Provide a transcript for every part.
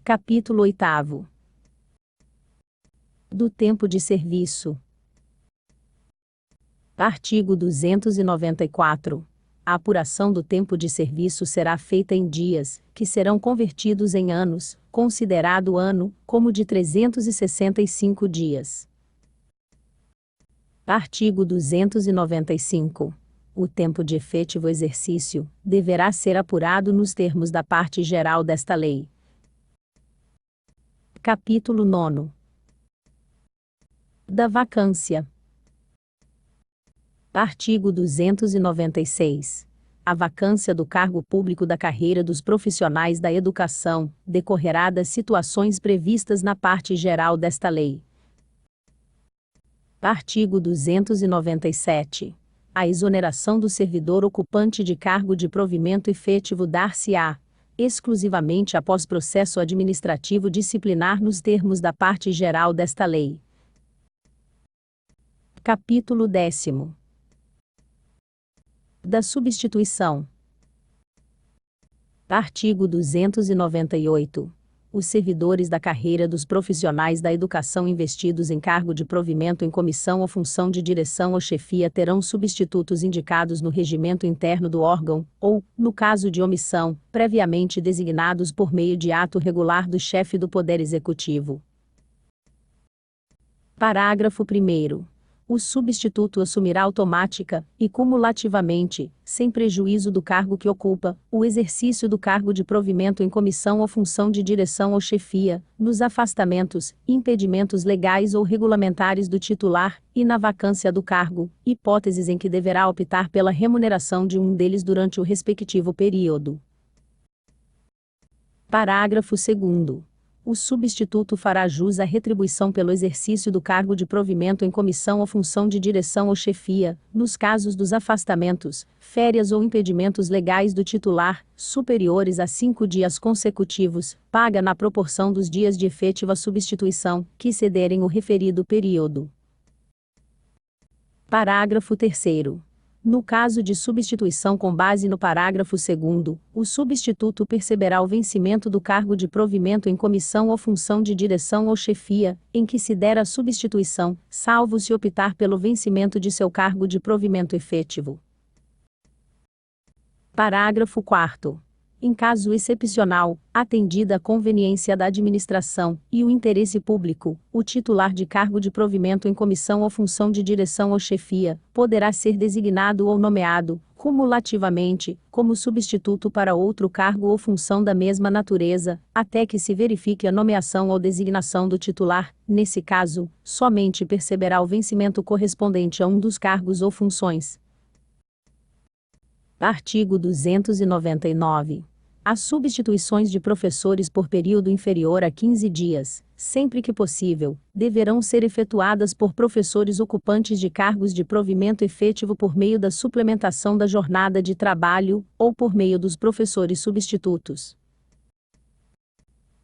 Capítulo 8º. Do tempo de serviço. Artigo 294. A apuração do tempo de serviço será feita em dias, que serão convertidos em anos, considerado ano, como de 365 dias. Artigo 295. O tempo de efetivo exercício deverá ser apurado nos termos da parte geral desta lei. Capítulo 9. Da vacância. Artigo 296. A vacância do cargo público da carreira dos profissionais da educação decorrerá das situações previstas na parte geral desta lei. Artigo 297. A exoneração do servidor ocupante de cargo de provimento efetivo dar-se-á exclusivamente após processo administrativo disciplinar nos termos da parte geral desta lei. Capítulo 10. Da substituição. Artigo 298. Os servidores da carreira dos profissionais da educação investidos em cargo de provimento em comissão ou função de direção ou chefia terão substitutos indicados no regimento interno do órgão, ou, no caso de omissão, previamente designados por meio de ato regular do chefe do Poder Executivo. Parágrafo 1º. O substituto assumirá automática, e cumulativamente, sem prejuízo do cargo que ocupa, o exercício do cargo de provimento em comissão ou função de direção ou chefia, nos afastamentos, impedimentos legais ou regulamentares do titular, e na vacância do cargo, hipóteses em que deverá optar pela remuneração de um deles durante o respectivo período. Parágrafo 2º. O substituto fará jus à retribuição pelo exercício do cargo de provimento em comissão ou função de direção ou chefia, nos casos dos afastamentos, férias ou impedimentos legais do titular, superiores a 5 dias consecutivos, paga na proporção dos dias de efetiva substituição, que excederem o referido período. Parágrafo 3º. No caso de substituição com base no parágrafo 2º, o substituto perceberá o vencimento do cargo de provimento em comissão ou função de direção ou chefia, em que se der a substituição, salvo se optar pelo vencimento de seu cargo de provimento efetivo. Parágrafo 4º. Em caso excepcional, atendida a conveniência da administração e o interesse público, o titular de cargo de provimento em comissão ou função de direção ou chefia poderá ser designado ou nomeado, cumulativamente, como substituto para outro cargo ou função da mesma natureza, até que se verifique a nomeação ou designação do titular. Nesse caso, somente perceberá o vencimento correspondente a um dos cargos ou funções. Artigo 299. As substituições de professores por período inferior a 15 dias, sempre que possível, deverão ser efetuadas por professores ocupantes de cargos de provimento efetivo por meio da suplementação da jornada de trabalho, ou por meio dos professores substitutos.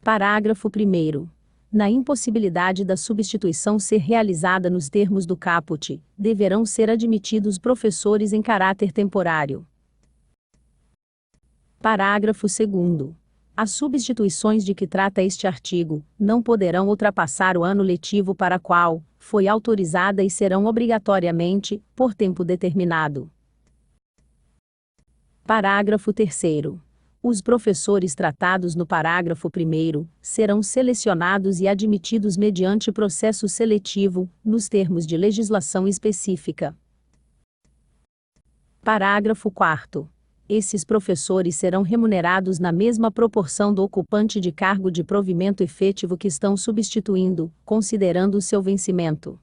Parágrafo 1º. Na impossibilidade da substituição ser realizada nos termos do caput, deverão ser admitidos professores em caráter temporário. Parágrafo 2º. As substituições de que trata este artigo não poderão ultrapassar o ano letivo para qual foi autorizada e serão obrigatoriamente, por tempo determinado. Parágrafo 3º. Os professores tratados no parágrafo 1º serão selecionados e admitidos mediante processo seletivo, nos termos de legislação específica. Parágrafo 4º. Esses professores serão remunerados na mesma proporção do ocupante de cargo de provimento efetivo que estão substituindo, considerando o seu vencimento.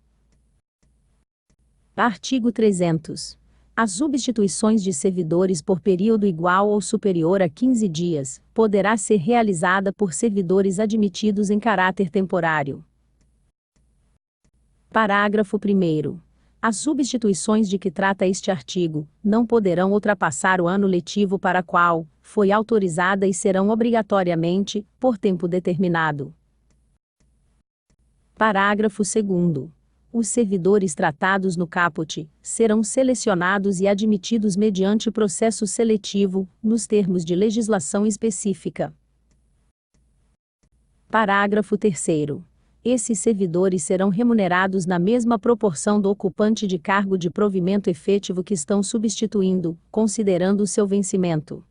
Artigo 300. As substituições de servidores por período igual ou superior a 15 dias poderá ser realizada por servidores admitidos em caráter temporário. Parágrafo 1º. As substituições de que trata este artigo não poderão ultrapassar o ano letivo para qual foi autorizada e serão obrigatoriamente, por tempo determinado. Parágrafo 2º. Os servidores tratados no caput serão selecionados e admitidos mediante processo seletivo, nos termos de legislação específica. Parágrafo 3º. Esses servidores serão remunerados na mesma proporção do ocupante de cargo de provimento efetivo que estão substituindo, considerando o seu vencimento.